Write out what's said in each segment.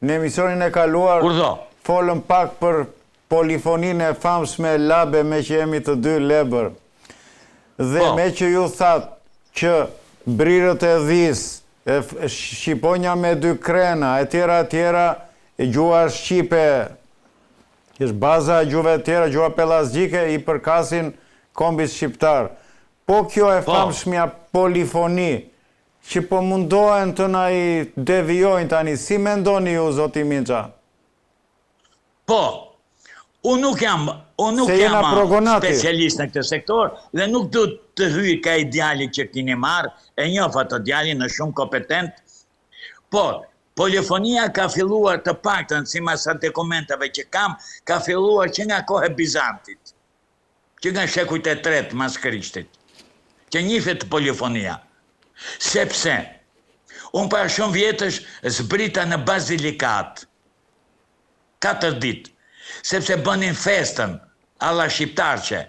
Në emisionin e kaluar, folëm pak për polifoninë e famshme Labe, me që jemi të dy lebër. Dhe me që ju thatë që brirët e dhis, Shqiponja me dy krena, e tjera, gjua Shqipe, është baza gjuve tjera, gjua pelazgjike, i përkasin kombis shqiptar. Po kjo e famshmja polifoni, që po mundohen të na i devijojnë tani, si mendoni ju, zoti Minxa? Po, unë nuk jam specialist në këtë sektor dhe nuk du të hyj ka ideali që kini marë, e njofa të djali në shumë kompetent, por polifonia ka filluar të paktën, si masa dokumentave që kam, ka filluar që nga kohë e Bizantit, që nga shekujt e tretë mas Krishtit, që njifet polifonia. Sepse, unë para shumë vjetësh zbrita në Bazilikat, 4 ditë, sepse bënin festën, alla shqiptarqe,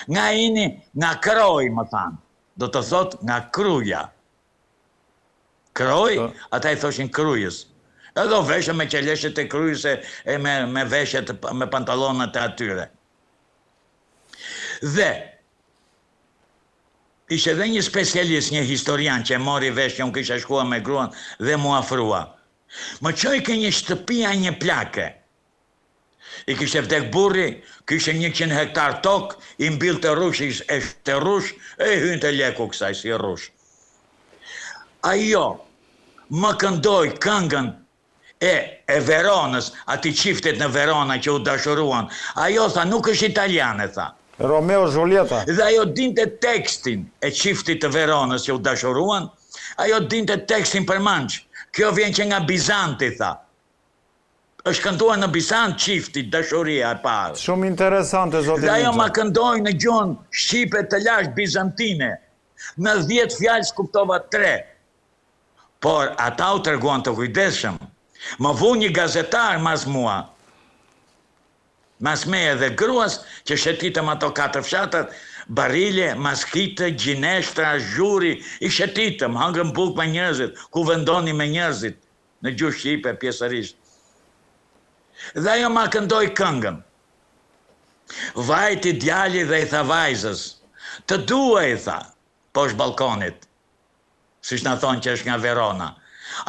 nga ini, nga kroj, më thanë, do të thot nga kruja. Kroj, ata i thoshin krujës. Edhe veshë me qeleshet e krujës e me veshet, me pantalonat e atyre. Dhe, ishe dhe një specialist, një historian që e mori vesh që unë kisha shkua me gruan dhe mu afrua. Më qoj ke një shtëpia një plake. I kishte vdek burri, kishte 100 hektar tok, i mbil të rush, e shte rush, e hynë të leku kësaj si rush. Ajo më këndoj këngën e Veronës, ati qiftet në Verona që u dashuruan. Ajo tha, nuk është italiane, tha. Romeo Julieta. Dhe ajo dinte tekstin e qiftit të Veronës që u dashuruan, ajo dinte tekstin për manç. Kjo vjen që nga Bizanti, tha. Është kënduar në Bizant qiftit, dashuria e parë. Shumë interesante, zotin Minxa. Dhe ajo ma këndoj në gjuhën Shqipe të lashtë Bizantine. Në 10 fjalë kuptova 3. Por ata u treguan të kujdesshëm. Më vu një gazetar mas mua, mas meje dhe gruas, që shetitëm ato 4 fshatat, Barile, Maskite, Gjineshtra, Zhuri, i shetitëm, hangëm buk me njerëzit, ku vendoni me njerëzit, në gjuhë Shqipe, pjesërisht. Dhe ajo ma këndoj këngën. Vajti djali dhe i tha vajzës, të dua i tha, poshtë balkonit, si që në thonë që është nga Verona.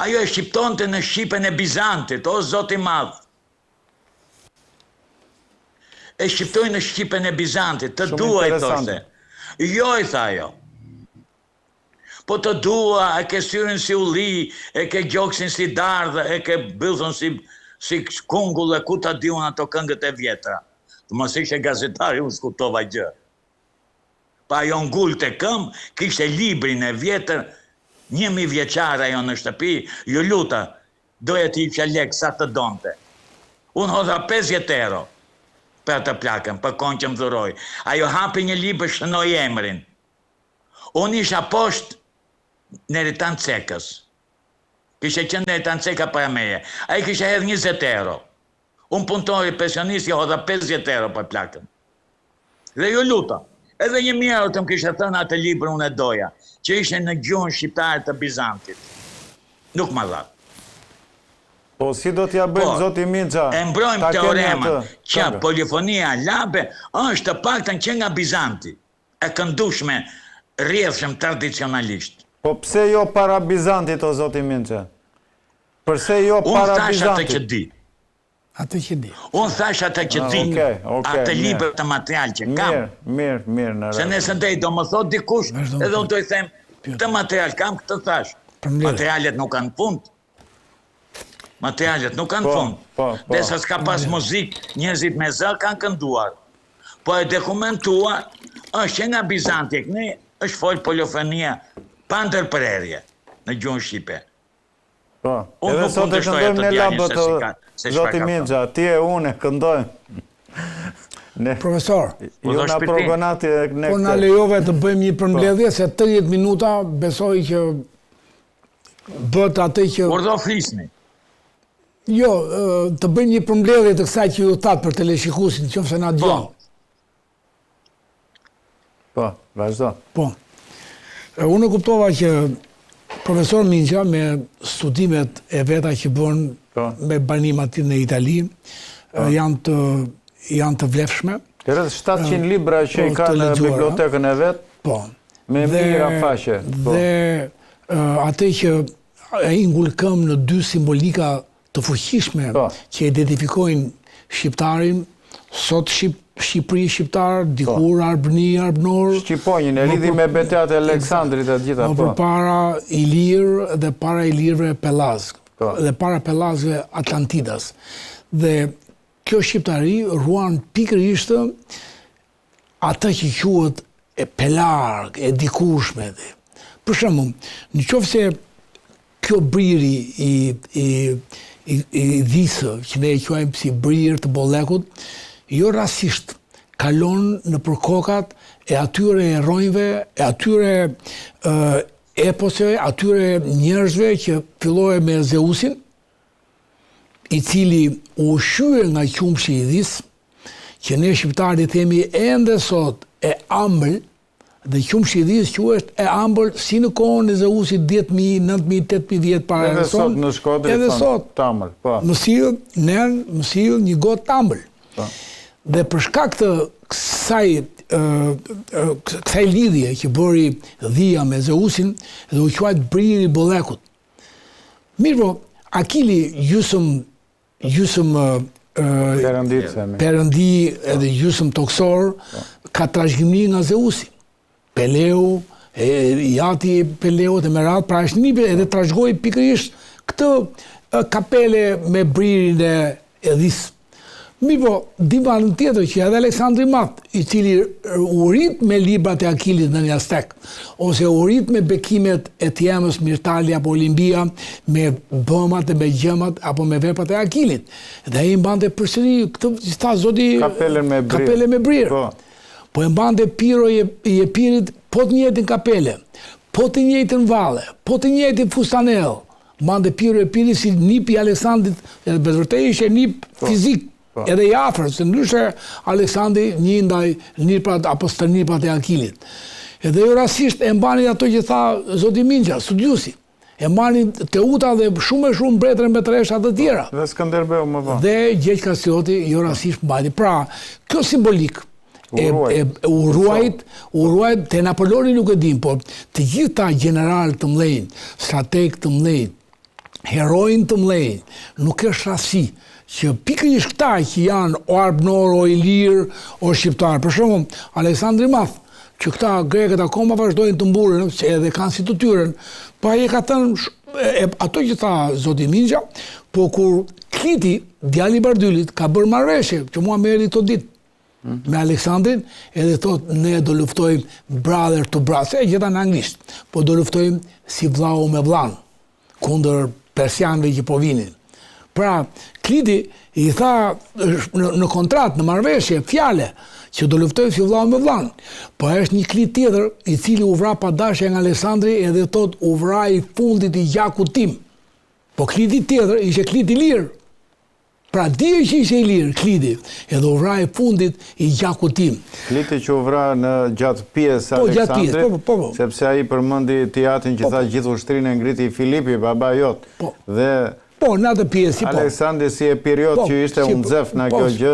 Ajo e shqiptonte në Shqipen e Bizantit, o zoti madh. E shqiptoj në Shqipen e Bizantit, të dua i thoshte. Jo i tha ajo. Po të dua, e ke syrin si ulli, e ke gjoksin si dardhë, e ke bëllëthon si kungull e ku ta diun ato këngët e vjetra. Të mos ishe gazetari, unë s'kuptova gjë. Pa ajo ngull të këm, kishte librin e vjetër, 1000 vjeqare ajo në shtëpi, ju luta, doja t'i që lek sa të donte. Unë hodha 50 euro për të plakën, për konë që më dhuroj. Ajo hapi një libër, shënoj emrin. Unë isha poshtë në Ritan Cekës. Kishe qenë në Ritan Ceka para meje. A i kishe hedhë 20 euro. Unë punëtori pensionist, jo hodha 50 euro për plakën. Dhe ju luta. Edhe 1000 euro të më kishe thënë atë libër unë e doja, që ishe në gjuhën shqiptare të Bizantit. Nuk më dha. Po si do t'ja bëjmë, zoti Minxa? E mbrojmë teoremën që polifonia Labe është të paktën që nga Bizanti, e këndushme, rrjedhshëm tradicionalisht. Po pse jo para Bizantit, o zoti Minxa? Përse jo para Bizantit? Unë thash atë që di. Atë që di. Unë thash atë që di, atë libër të material që kam. Mirë. Se nëse ndej do më thot dikush, edhe unë do i them, të material kam, këtë thash. Materialet nuk kanë fund. Materialet nuk kanë fund. Dhe sa s'ka pas muzik, njerëzit me zë kanë kënduar. Po e dokumentuar, është që nga Bizanti, është folë polifonia pa ndërprerje në gjuhën Shqipe. Po, edhe sot e këndojmë në Labë të zoti Minxa, ti e unë e këndojmë. Profesor, ju nga progonati e ne po na lejove të bëjmë një përmbledhje, se 30 minuta besoj që bët atë që... Por do flisni. Jo, të bëjmë një përmbledhje të kësaj që ju thatë për teleshikusin, që nëse na dëgjon. Po, vazhdo. Po. Unë kuptova që Profesor Mingja, me studimet e veta që bën me banim aty në Itali, janë të vlefshme. Rreth 700 libra që i ka në bibliotekën e vet. Po. Me mijëra faqe. Dhe atë që ai ngulkëm në dy simbolika të fuqishme që identifikojnë shqiptarin, sot Shqipëri shqiptar, dikur Arbëni, Arbënor. Shqiponjën, e lidhi me beteat e Aleksandrit e gjitha. Për para Ilir dhe para Ilirëve Pellazg, dhe para Pellazgëve Atlantidas. Dhe kjo shqiptari ruan pikërisht atë që quhet e pelarg, e dikushme. Për shembull, nëse kjo briri i dhisë, që ne e quajmë si brir të bollekut, jo rasisht kalon në përkokat e atyre heronjve, e atyre eposeve, atyre njerëzve që filloi me Zeusin, i cili u ushqye nga qumshi i dhisë, që ne shqiptarët themi ende sot e ambël, dhe qumshi i dhisë quhet e ambël si në kohën e Zeusit 10.000, 9.000, 8.000 vjet para edhe sot në Shkodër edhe sot tambël, po. Më sill një gotë tambël. Dhe për shkak të kësaj lidhje që bëri dhia me Zeusin dhe u quajt briri i bollekut. Mirë po, Akili gjysëm perëndi edhe gjysëm toksor ka trashëgimi nga Zeusi. Peleu, jati Peleu dhe me radhë, pra është një edhe trashëgoi pikërisht këtë kapele me bririn e dhisë. Mirë po, divan tjetër që edhe Aleksandri i Madh, i cili u rrit me librat e Akilit në një Aztek, ose u rrit me bekimet e Tjemës, Mirtali apo Olimpia, me bëmat e me gjëmat apo me veprat e Akilit. Dhe ai mbante përsëri këtë që tha zoti kapelen me brir. Po e mbante Piro i Epirit po të njëjtin kapele, po të njëjtin valle, po të njëjtin fustanell. Mbante Piro i Epirit si nip i Aleksandrit, edhe vërtet ishte nip fizik. Edhe i afër, se ndryshe Aleksandri një ndaj niprat apo stërniprat e Akilit. Edhe jo rasisht e mbani ato që tha zoti Mingja, studiusi. E mbani Teuta dhe shumë mbretëre me tresha të tjera. Dhe Skënderbeu më vonë. Dhe Gjegjë Kasioti jo rasisht mbani. Pra, kjo simbolik u ruajt te Napoleoni nuk e dim, por të gjitha general të mëdhenj, strateg të mëdhenj, herojnë të mëdhenj, nuk është rasti që pikërisht këta që janë o Arbënor, o Ilir, o shqiptar. Për shembull, Aleksandri i Madh, që këta grekët akoma vazhdojnë të mburin, se edhe kanë si të tyren, pa e ka thënë ato që tha zoti Mingja, po kur Kliti, djali i Bardylit, ka bërë marrëveshje, që mua më erdhi këto ditë me Aleksandrin, edhe thot ne do luftojmë brother to brother, e gjitha në anglisht, po do luftojmë si vllau me vllan, kundër persianëve që po vinin. Pra, Kliti i tha në kontrat, në marrëveshje, fjale, që do luftoj si vllau me vllan. Po është një Klit tjetër, i cili u vra pa dashje nga Aleksandri, edhe thot u vra i fundit i gjakut tim. Po Kliti tjetër ishte Klit i lirë. Pra, dije që ishte i lirë, Kliti, edhe u vra i fundit i gjakut tim. Kliti që u vra në gjatë pjesë Aleksandrit, sepse ai përmendi teatrin që tha gjithë ushtrinë e ngriti Filipi, baba jot. Dhe po, në atë pjesë, po. Aleksandri si e period që ishte unxef në kjo gjë,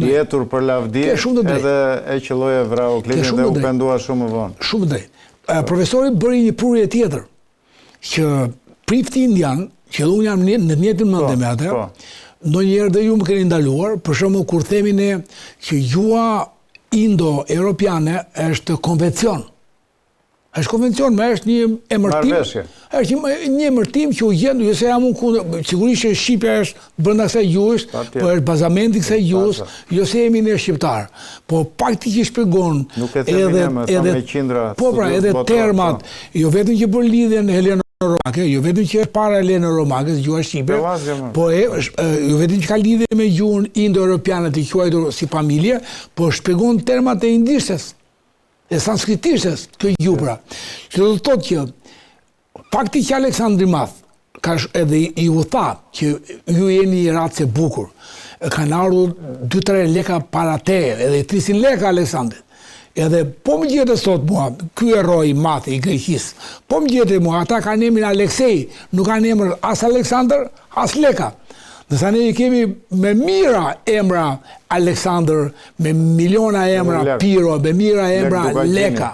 i etur për lavdi, edhe e qelloi e vrau Klitin dhe u pendua shumë vonë. Shumë drejt. Profesori bëri një prurje tjetër, që prifti indian, që unë jam në njëjtin mendje me atë, ndonjëherë dhe ju më keni ndaluar, për shembull kur themi ne që gjua indo-europiane është konvencion. Është konvencion, me është një emërtim. Është një emërtim që u gjen, jo se jam unë kundër, sigurisht që Shqipja është brenda kësaj gjuhës, po është bazamenti kësaj gjuhës, jo se jemi ne shqiptar. Po fakti që shpjegon edhe termat, jo vetëm që bën lidhjen heleno-romake, jo vetëm që është para heleno-romakës, gjuha shqipe, po jo vetëm që ka lidhje me gjuhën indo-europiane të quajtur si familje, po shpjegon termat e indishtes. E sanskritishtës kjo gjupra, që do të thotë që fakti që Aleksandri i Madh ka edhe i u tha që ju jeni i ratës e bukur, kanë ardhur 2-3 leka para te, edhe 300 leka Aleksandrit, Edhe po më gjete sot mua, ky eroj mati i Greqisë, po më gjete mua, ata kanë emrin Aleksej, nuk kanë emër as Aleksandr, as Leka. Nësa ne kemi me mira emra Aleksandr, me miliona emra Piro, me mira emra Leka.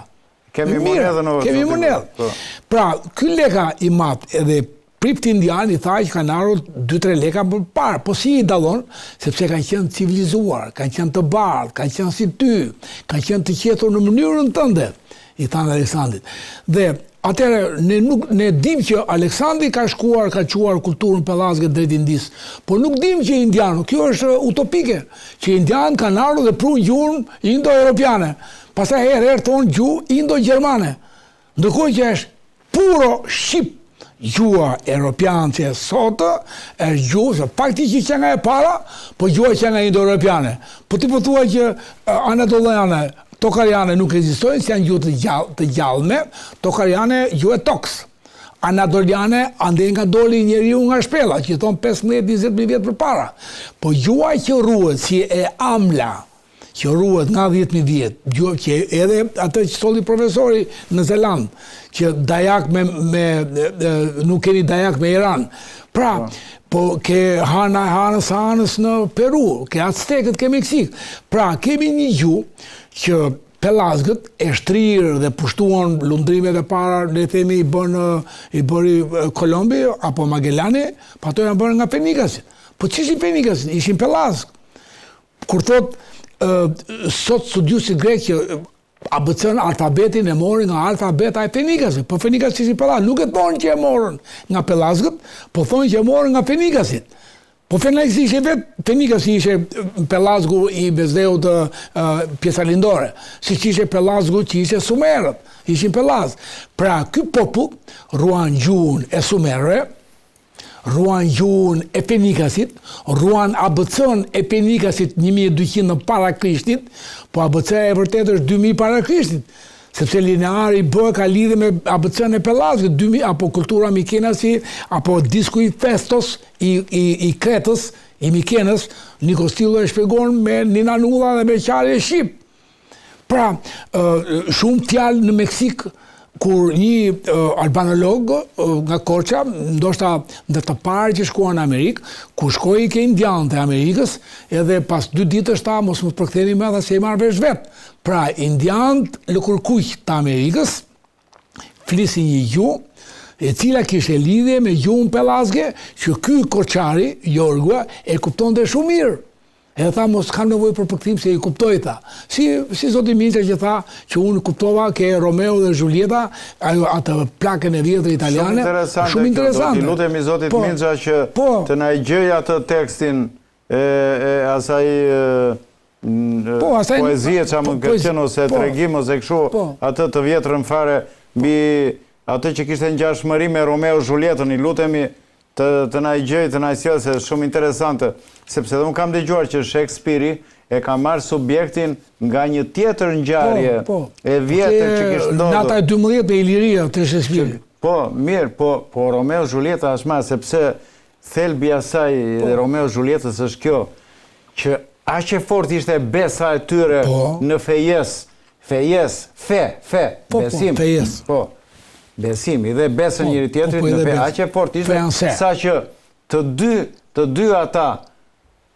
Kemi monedhën o... Kemi monedhë. Pra, ky Leka i mat edhe pript indian i tha që kanë ardhur 2-3 leka për parë, po si i dallon, sepse kanë qenë civilizuar, kanë qenë të bardhë, kanë qenë si ty, kanë qenë të qetur në mënyrën tënde, i thanë Aleksandrit. Dhe atëherë ne dim që Aleksandri ka shkuar, ka quar kulturën pellazgë drejt Indisë, por nuk dim që indianu, kjo është utopike, që indian kanë ardhur dhe prunë gjuhën indo-europiane, pastaj herë thonë gjuhë indo-gjermane, ndërkohë që është puro shqip. Gjua europian që e sotë, është gjuhë, se faktikisht që nga e para, po gjua që nga indo-europiane. Po ti po thua që anatoliane, tokariane nuk ekzistojnë, si janë gjuhë të gjallme, tokariane gjuhë e toks. Anatoliane, ande nga doli njeriu nga shpella, që thonë 15-20.000 vjetë për para. Po gjua që ruhet, si e amla, që ruhet nga 10.000 vjetë, gjuhë që edhe atë që solli profesori në Zeland, që dajak nuk keni dajak me Iran. Pra, po ke hanës në Peru, ke Aztekët, ke Meksik. Pra, kemi një gjuhë që pellazgët e shtrirë dhe pushtuan lundrimet e para, le themi i bëri Kolombi apo Magellani, pa ato janë bërë nga Fenikasit. Po që ishin Fenikasit? Ishin pellazgë. Kur thot sot studiusit grek që ABC-n alfabetin e morën nga alfabeta e Fenikasit, po Fenikasit ishin pellazgë, nuk e thonë që e morën nga pellazgët, po thonë që e morën nga Fenikasit. Po Fenikasit ishe vetë, Fenikasit ishe pellazgu i Vezdeut pjesa lindore, si që ishe pellazgu që ishe Sumerët, ishin pellazgë. Pra, ky popull ruan gjuhën e Sumerëve, ruan gjuhën e Fenikasit, ruan ABC-n e Fenikasit 1200 para Krishtit, po ABC e vërtet është 2000 para Krishtit, sepse lineari B ka lidhje me ABC-n e pellazgët, apo kultura Mikenasi, apo disku i Festos i Kretës, i Mikenës, Nikostillo e shpjegon me Nina Nulla dhe me qarje shqip. Pra, shumë fjalë në Meksik, kur një albanolog nga Korça, ndoshta ndër të parë që shkuan në Amerikë, ku shkoi ke indianët e Amerikës, edhe pas 2 ditësh tha mos më përktheni më, se i marr vesh vet. Pra, indianët lëkurkuq të Amerikës flisin një gjuhë e cila kishte lidhje me gjuhën pellazgë, që ky Korçari, Jorgua, e kuptonte shumë mirë. E tha, mos kam nevojë për përkthim, se i kuptoj, tha. Si zoti Minça që tha, që unë kuptova ke Romeo dhe Julieta, atë plakën e vjetër italiane. Shumë interesante. Do t'i lutemi zotit Minça që të na i gjej atë tekstin e asaj poezie që më kërcen, ose tregim, ose kështu, atë të vjetrën fare, mbi atë që kishte ngjashmëri me Romeo Julietën, i lutemi të na i gjej, të na i sjellë, se është shumë interesante, sepse dhe unë kam dëgjuar që Shakespeare e ka marrë subjektin nga një tjetër ngjarje e vjetër që kishte ndodhur. Nata e 12 e Iliria të Shakespeare. Po, mirë, po Romeo Julieta është marrë, sepse thelbi i asaj dhe Romeo Julietës është kjo, që aq e fortë ishte besa e tyre në besim. Besimi dhe besën njëri tjetrit në fe, aq e fortë ishte sa që të dy ata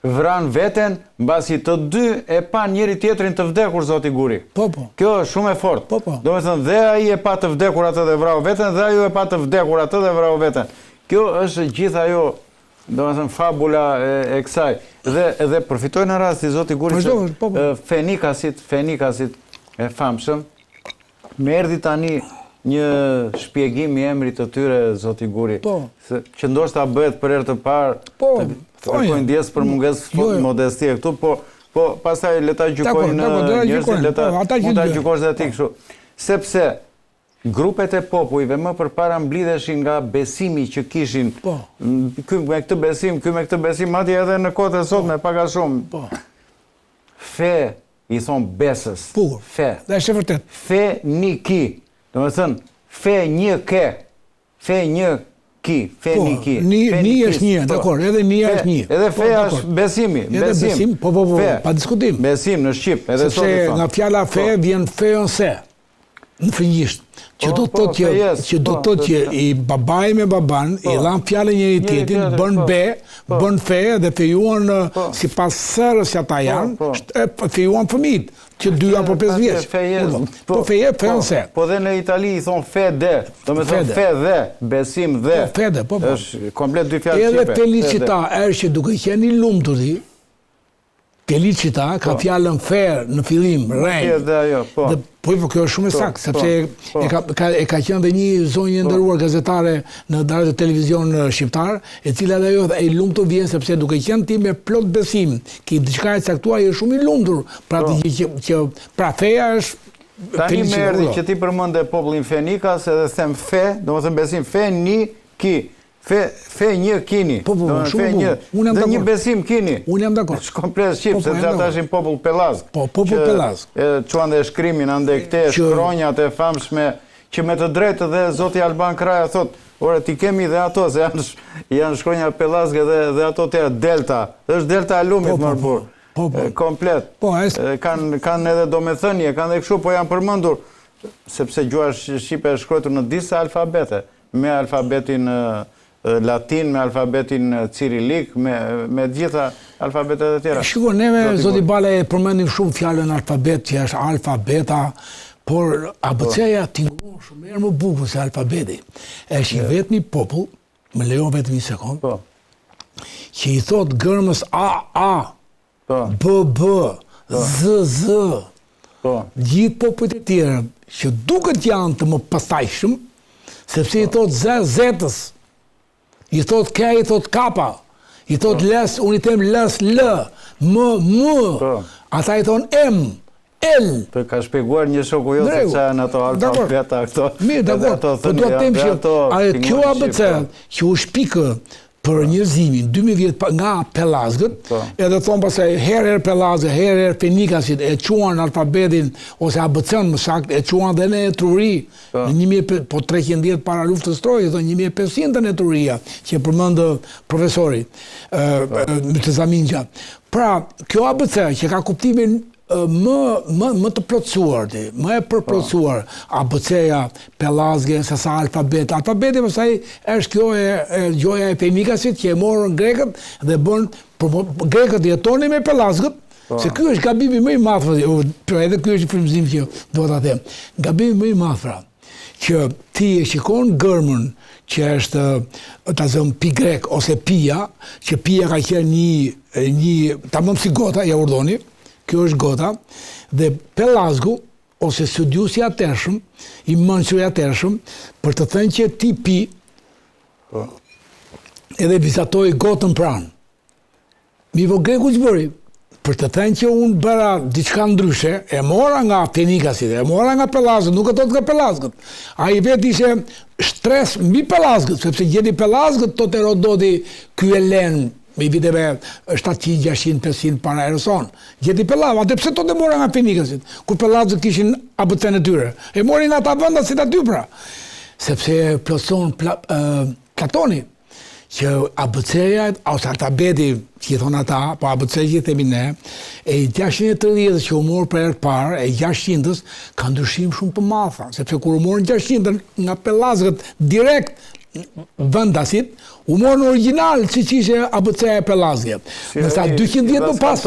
vran veten, mbasi të dy e pa njëri tjetrin të vdekur, zoti Guri. Kjo është shumë e fortë. Domethënë dhe ai e pa të vdekur atë dhe vrau veten, dhe ajo e pa të vdekur atë dhe vrau veten. Kjo është gjithë ajo, domethënë fabula e kësaj. Dhe përfitoj në rasti zoti Guri që Fenikasit e famshëm, më erdhi tani një shpjegim i emrit të tyre, zoti Guri, që ndoshta bëhet për herë të parë, kërkojnë ndjes për mungesë modestie këtu, po pastaj le ta gjykojnë njerëzit, le ta gjykosh dhe ti kështu. Sepse grupet e popujve më përpara mblidheshin nga besimi që kishin, ky me këtë besim, madje edhe në kohët e sotme pak a shumë. Fe i thon besës. Fe. Dhe është e vërtet. Fe niki. Do me thënë, fe një ki, fe një ki. Një është një, dakor, edhe një është një. Edhe feja është besimi. Edhe besim, po, pa diskutim. Besim në Shqip, edhe sot i sepse thonë. nga fjala fe vjen feonse, në fëngjisht. Që do të thotë që i babai me baban, i dhan fjalën njëri tjetrit, bën be, bën fe dhe fejuan sipas sërës që ata janë, fejuan fëmijët. Që 2 apo 5 vjeç. Po feje feonse. Po dhe në Itali i thon fede, do të thonë fe dhe, besim dhe. Po fede, po. Është komplet dy fjalë shqipe. Edhe felicita është që duke qenë i lumtur ti. Felicita ka fjalën fe në fillim, rejnë. Dhe ajo, po. Po kjo është shumë e saktë, sepse e ka qenë dhe një zonjë nderuar gazetare në radio televizion shqiptar, e cila dhe ajo e lumtur vjen sepse duke qenë ti me plot besim, ki diçka e caktuar je shumë i lumtur, pra që pra feja është tani më erdhi që ti përmende popullin Fenikas edhe them fe, domethënë besim fe një ki. Fe një kini. Po, shumë. Dhe një besim kini. Unë jam dakord. Është komplet shqip, se ata ishin popull Pellazg. Po, popull Pellazg. Quan dhe shkrimin ande këte shkronjat e famshme që me të drejtë dhe zoti Alban Kraja thot, ore ti kemi dhe ato, se janë shkronja Pellazg dhe ato të delta. Dhe është delta e lumit më burr. Komplet. Kanë edhe domethënie, kanë dhe kështu, po janë përmendur sepse gjuha shqipe është shkruar në disa alfabete, me alfabetin latin, me alfabetin cirilik, me gjitha alfabetet e tjera. Shiko, neve, zoti Bala, e përmendim shumë fjallën alfabet, që është alfabeta, por ABC-ja tingullon shumë herë më bukur se alfabeti. Është i vetmi popull, më lejon vetëm një sekond, që i thot gërmës A, B, Z, gjithë popullet e tjera, që duket janë të më pastajshëm, sepse i thot Z-ës, i thot K, i thot K, i thot les, unë i them les, L, M, ata i thon M, L. Për ka shpjeguar një shoku jo se që janë ato alfabeta këto. Mirë, dakor, po do të them që kjo ABC që u shpikë për njerëzimin 2000 vjet nga Pellazgët, edhe thon pastaj herë Pellazgë, herë Fenikasit e quan alfabetin ose ABC-n më saktë e quan dhe në Etruri në 1300 vjet para luftës Trojës, dhe 1500 në Etruria që përmend profesori Myrtazaminxha. Pra, kjo ABC që ka kuptimin më të plotësuar, më e përplotësuar ABC-ja Pellazgë se sa alfabeti. Alfabeti pastaj është kjo gjoja e Fenikasit që e morën grekët dhe bën grekët jetonin me Pellazgët, se ky është gabimi më i madh, edhe ky është frymëzim që do ta them. Gabimi më i madh pra, që ti e shikon gërmën që është ta zëm pi grek ose pia, që pia ka qenë një tamam si gota, ja urdhoni. Kjo është gota, dhe Pellazgu, ose studiusi atërshëm, i mençuri atërshëm, për të thënë që ti pi, edhe vizatoi gotën pranë. Mi vo greku që bëri, për të thënë që unë bëra diçka ndryshe, e mora nga Fenikasit, e mora nga Pellazgët, nuk e tot nga Pellazgët. A i vetë ishe shtres mbi Pellazgët, sepse gjeti Pellazgët tot Herodoti ky Elen, me i viteve 700, 600, 500 para Eroson. Gjeti Pellazgët, atë pse tot e mora nga Fenikasit, kur Pellazgët kishin ABC-n e tyre. E mori nga ata venda si aty pra. Sepse plotson Platoni, që ABC-ja, ose alfabeti, që i thonë ata, po ABC që i themi ne, e 630 që u morë për herë parë, e 600-ës, ka ndryshim shumë të madha, sepse kur u morën 600 nga Pellazgët direkt vendasit, u morën original si që ishe ABC-ja e Pellazgët. Nësa 200 vjetë më pas,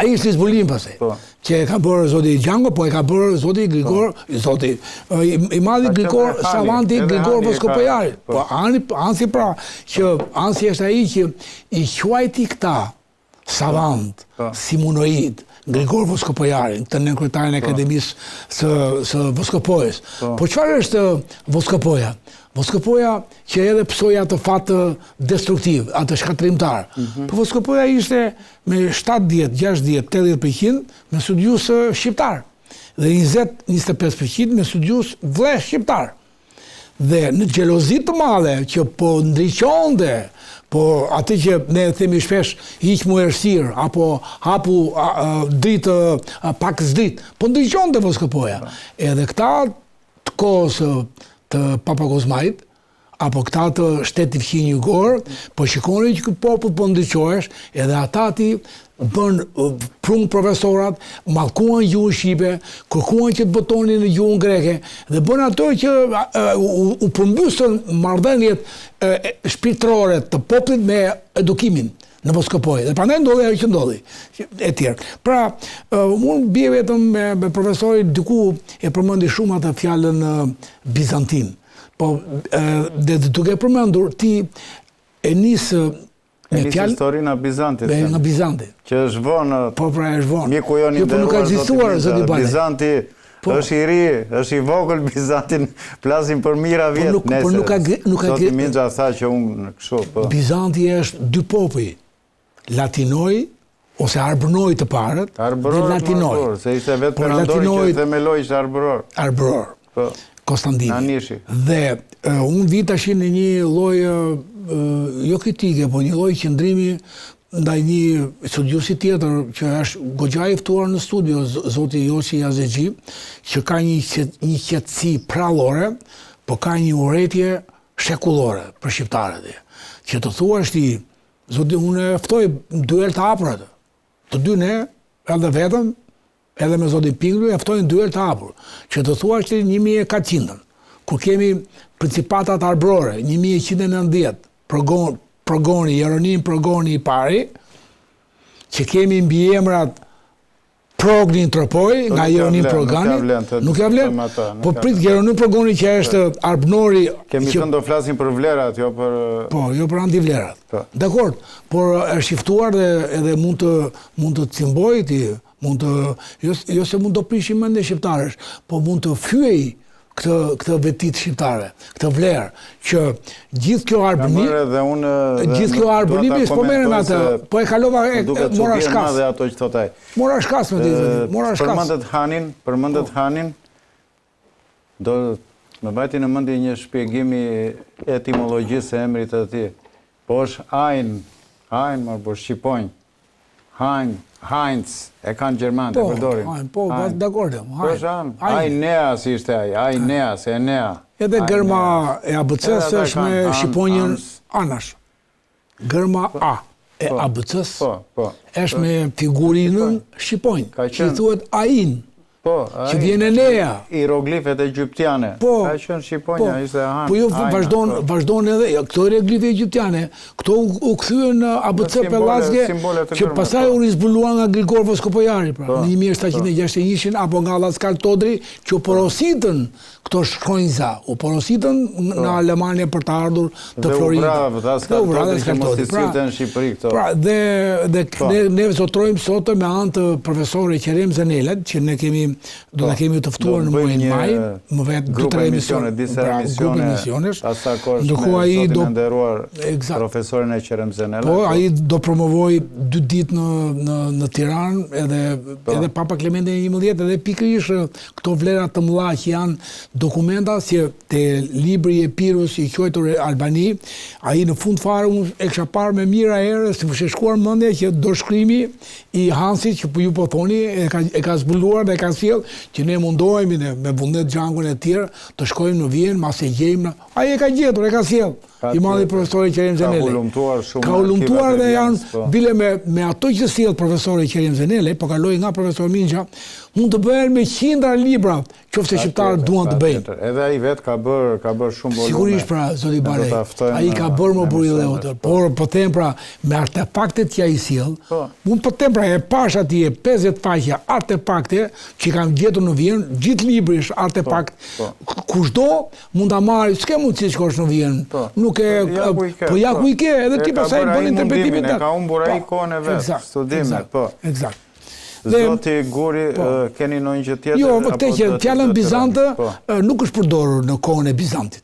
ajo ishte zbulim pasaj. Që e ka bërë zoti Gjango, po e ka bërë zoti Grigor, i madhi Grigor Savanti, Grigor Voskopojari. Po ansi pra, që ansi është ai që i quajti këta savant, Simonoid, Grigor Voskopojari, të nënkryetarin e Akademisë së Voskopojës. Po çfarë është Voskopoja? Voskopoja që edhe psoi atë fatë destruktiv, atë shkatrimtar. Po Voskopoja ishte me 70, 60, 80% me studius shqiptar dhe 20-25% me studius vlesh shqiptar. Dhe në xhelozi të madhe që po ndriqonte, po atë që ne themi shpesh hiq mu errësirë apo hapu dritë pak s'dritë, po ndriqonte Voskopoja. Edhe këta të kohës të Papagozmait, apo këta të shtetit fqinj jugor, po shikoni që këtë popull po ndryqohesh, edhe ata ti bën prung profesorat, mallkuan gjuhën shqipe, kërkuan që të botonin në gjuhën greke, dhe bën ato që u përmbysën marrëdhëniet shpirtërore të popullit me edukimin në Voskopoj. Dhe prandaj ndodhi ajo që ndodhi, e tjerë. Pra, unë bie vetëm me profesori diku e përmendi shumë atë fjalën bizantin. Po, dhe duke përmendur, ti e nisë me fjalë historinë nga Bizanti. Nga Bizanti. Që është vonë. Po, pra është vonë. Miku jo një nuk ka ekzistuar, zoti Bale. Bizanti është i ri, është i vogël, Bizantin plasin për mira vjetë. Po nuk ka Zoti Minxha tha që unë kështu, po. Bizanti është dy popuj, latinoj ose arbërnoj të parët, dhe latinoj. Se ishte vetë perandori që themeloj ishte arbëror. Arbëror. Po. Konstantini. Nanishi. Dhe unë vi tashin në një lloj jo kritike, po një lloj qëndrimi ndaj një studiusi tjetër që është goxha i ftuar në studio, zoti Joçi Jazexhi, që ka një qetësi prallore, po ka një urrëtie shekullore për shqiptarët. Që të thuash ti, zoti unë ftoj duel të hapur atë. Të dy ne, edhe vetëm, edhe me zotin Pinglu, e ftojnë duel të hapur, që të thuash që 1400, kur kemi principatat arbrore, 1190, Progoni, Jeronim Progoni i pari, që kemi mbi emrat Prognin Tropoj, nga Jeronim Progani, nuk ja vlen, po prit Jeronim Progoni që është arbnori... Kemi thënë do flasim për vlerat, jo për... Po, jo për antivlerat. Dakord, por është shiftuar dhe edhe mund të cimboj ti, jo se mund të prishim mendje shqiptarësh, po mund të fyej këtë vetit shqiptare, këtë vlerë, që gjithë kjo arbëni, s'po merrem atë, po e kalova mora shkas. Mora shkas me ditë, mora shkas. Përmendet Hanin, do më vajti në mendje një shpjegimi etimologjisë e emrit të tij. Po është Ein, po shqiponj. Heinz, e kanë gjermanë, e përdorin. Po, dakord. Aeneas ishte ai, Aeneas, Enea. Edhe gërma e ABC-s është me shqiponjën anash. Gërma A e ABC-s është me figurinën shqiponj, që thuhet Ain. Që vjen Enea. Hieroglifet egyptiane. Ka qenë Shqiponja, ishte Han. Po jo, vazhdon edhe, këto hieroglife egyptiane, këto u kthyen në ABC Pellazge, që pastaj u rizbuluan nga Grigor Voskopojari, pra, në 1761 apo nga Laskal Todri, që u porositën këto shkronjza, u porositën në Alemania për të ardhur të Florinit. Dhe u vra Laskal Todri, që mos i sillte në Shqipëri këto. Pra, dhe ne zotrojmë sot me anë të profesorit Qerem Zenelet, që ne do ta kemi të ftuar në muajin maj, më vetë 2-3 emisione, disa emisione, asa kohë me zotin e nderuar profesorin e Qerem Zenelet. Po, ai do promovoj 2 ditë në Tiranë, edhe Papa Klementi XI, edhe pikërisht këto vlera të mëdha që janë dokumenta si te libri i Epirus i quajtur Albani, ai në fund fare unë e kisha parë me mira herë, se më shkuar mendja që dorëshkrimi i Hansit që ju po thoni e ka zbuluar dhe ka sjell që ne mundohemi me vullnet Gjangun e tjerë të shkojmë në Vjenë, mas e gjejmë. Ai e ka gjetur, e ka sjell. I madhi profesori Qerem Zenele. Ka ulumtuar dhe janë bile me ato që sjell profesori Qerem Zenele, po kaloi nga profesor Minxha, mund të bëhen me qindra libra, qoftë shqiptarët duan të bëjnë. Edhe ai vet ka bërë shumë volume. Sigurisht pra, zoti Bale. Ai ka bërë më burrë dhe por po them pra me artefaktet që ai sjell. Unë po them pra e pash atje 50 faqe artefakte që kam gjetur në Vjenë, gjithë libri është artefakt. Kushdo mund ta marrë, s'ke mundësi të shkosh në Vjenë. Nuk e po ja ku i ke, edhe ti pastaj bën interpretimin. Ka humbur ai kohën e vet, studimet, po. Eksakt. Zoti Guri, keni ndonjë gjë tjetër? Jo, vërtet që fjalën bizante nuk është përdorur në kohën e Bizantit.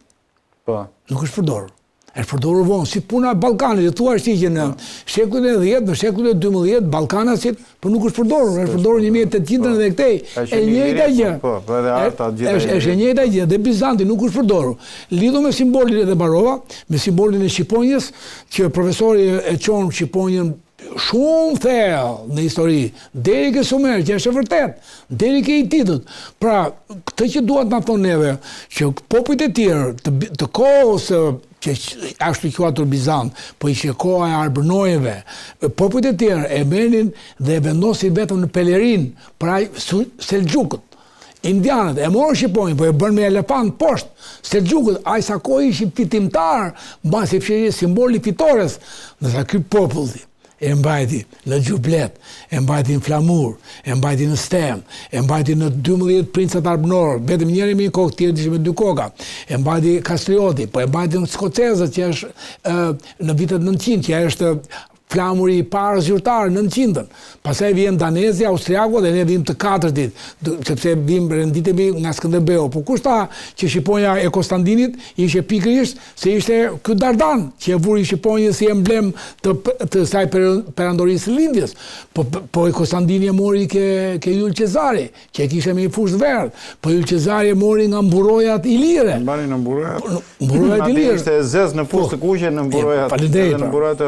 Po. Nuk është përdorur. Është përdorur vonë, si puna e Ballkanit, thua ti që në shekullin e 10, në shekullin e 12, Ballkanasit, po nuk është përdorur, është përdorur 1800 dhe këtej. E njëjta gjë. Po, edhe arta gjithë. Është e njëjta gjë, dhe Bizanti nuk është përdorur. Lidhur me simbolin e Barova, me simbolin e shqiponjës, që profesori e çon shqiponjën shumë thellë në histori, deri ke Sumer, që është e vërtet, deri ke Hititët. Pra, këtë që duhet na thonë neve, që popujt e tjerë të kohës që ashtu quatur Bizant, po ishte koha e Arbënojeve, popujt e tjerë e merrin dhe e vendosin vetëm në pelerin, pra Selgjukët. Indianët e morën Shqiponjën, po e bën me elefant poshtë. Selgjukët, ai sa kohë ishin fitimtar, mbasi fshirë simboli fitores, ndërsa ky populli e mbajti në Gjublet, e mbajti në Flamur, e mbajti në Stem, e mbajti në 12 princat arbënor, vetëm njëri me një kokë, tjerë ishte me 2 koka, e mbajti Kastrioti, po e mbajti në Skocezët, që është në vitet 900, që është Flamuri i parë zyrtar në 900-ën. Pastaj vjen danezi, austriaku dhe ne vim të katërtit, sepse vim renditemi nga Skënderbeu. Po kush tha që Shqiponja e Konstantinit ishte pikërisht se ishte ky Dardan që e vuri Shqiponjën si emblem të saj perandorisë lindjes. Po e Konstantini e mori ke Jul Cezari, që e kishte me një fushë verdh. Po Jul Cezari e mori nga mburojat ilire. Mbani në mburojat. Mburojat ilire. Ishte e zezë në fushë të kuqe në mburojat.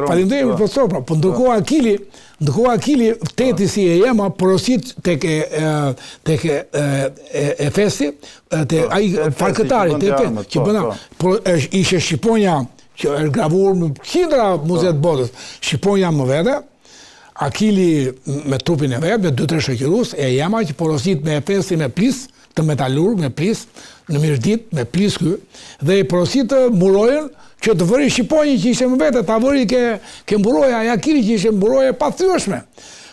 Faleminderit. Po ndërkohë Akili, teti si e jema, porosit tek Efesi, ai farkëtari, që bëna, ishe Shqiponja, që është gravur në qindra muzeet botës, Shqiponja më vete, Akili me trupin e vetë, me 2-3 shoqërus, e jema që porosit me Efesi me plis, të metalur, me plis, në Mirdit, me plis ky, dhe i porosit murojën, që të vëri Shqiponjë që ishte më vete, ta vëri ke mburoja, e Akili që ishte mburoja pa thyeshme.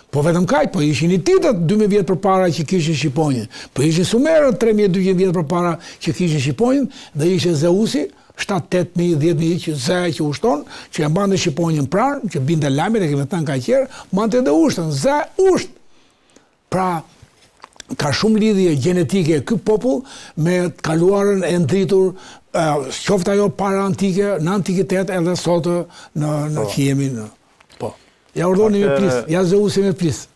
Po vetëm kaq, po ishin Hititët 2000 vjet përpara që kishin Shqiponjën, po ishin Sumerët 3200 vjet përpara që kishin Shqiponjën, dhe ishte Zeusi 7-8.000, 10.000 që Zeu që ushton, që e mbante Shqiponjën pranë, që binte lajmet, e kemi thënë kaq herë, mbante edhe ushtën, Zeu usht. Pra, ka shumë lidhje gjenetike ky popull me kaluarën e ndritur, qoftë ajo para antike, në antikitet edhe sot në që jemi në. Po. Ja urdhoni me plis, ja Zeusi me plis.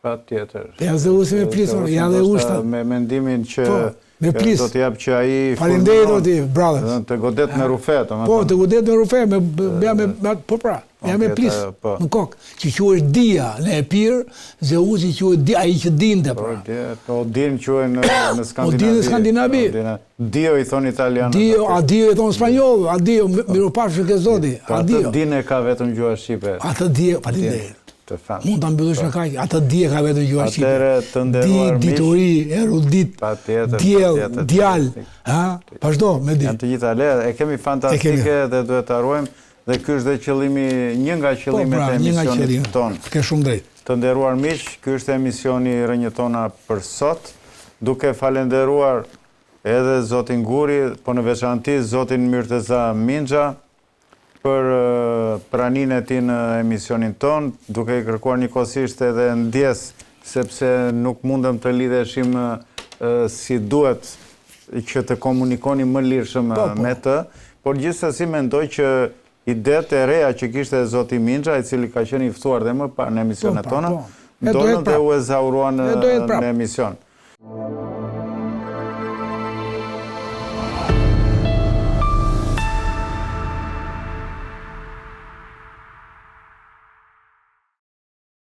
Patjetër. Ja Zeusi me plis, ja dhe ushta. Me mendimin që me plis. Do të jap që ai faleminderit do ti, brother. Të godet me rufe, Po, të godet me rufe, po pra. Ja me plis në kokë, që quhet dia në Epir, Zeusi quhet dia, ai që dinte pra. Po Odin quhen në Skandinavi. Odin në Skandinavi. Dio i thon italianët. Dio i thon spanjoll, adio, mirupafshim ke Zoti, adio. Atë din e ka vetëm gjuha shqipe. Atë dia, faleminderit. Mund ta mbyllësh me kaq, atë dia ka vetëm gjuha shqipe. Atëre të nderuar miq. Dituri, erudit. Patjetër. Djal, ha? Vazhdo me di. Janë të gjitha le, e kemi fantastike dhe duhet ta ruajmë. Dhe ky është dhe qëllimi, një nga qëllimet e emisionit tonë. Ke shumë drejt. Të nderuar miq, ky është emisioni Rënjëtona për sot, duke falenderuar edhe zotin Guri, po në veçanti zotin Myrteza Minxha për praninë e tij në emisionin ton, duke kërkuar njëkohësisht edhe ndjes, sepse nuk mundem të lidheshim si duhet që të komunikoni më lirshëm me të, por gjithsesi mendoj që idet e reja që kishte zoti Minxha, i cili ka qenë i ftuar dhe më parë në emisionet tona, dolën dhe u ezauruan në emision.